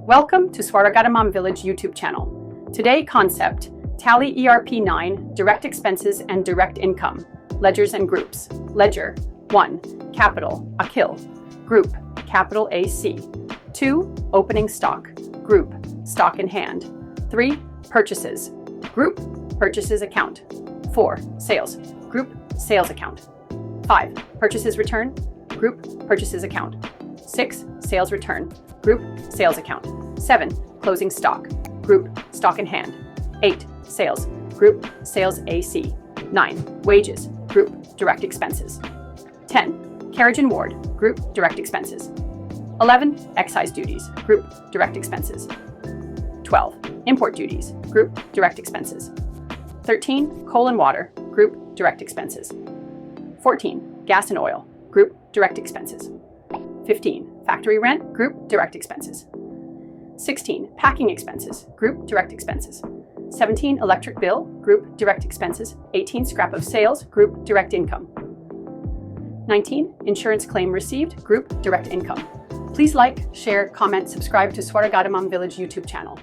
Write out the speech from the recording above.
Welcome to Swaragatamam Village YouTube channel. Today concept, Tally ERP 9, Direct Expenses and Direct Income, Ledgers and Groups. Ledger, 1. Capital, AKHIL. Group, capital AC. 2. Opening stock. Group, stock in hand. 3. Purchases. Group, purchases account. 4. Sales. Group, sales account. 5. Purchases return. Group, purchases account. 6. Sales return. Group, sales account. 7. Closing stock. Group, stock in hand. 8. Sales. Group, sales AC. 9. Wages. Group, direct expenses. 10. Carriage and ward. Group, direct expenses. 11. Excise duties. Group, direct expenses. 12. Import duties. Group, direct expenses. 13. Coal and water. Group, direct expenses. 14. Gas and oil. Group, direct expenses. 15. Factory rent. Group, direct expenses. 16. Packing expenses. Group, direct expenses. 17. Electric bill. Group, direct expenses. 18. Scrap of sales. Group, direct income. 19. Insurance claim received. Group, direct income. Please like, share, comment, subscribe to Swaragatamam Village YouTube channel.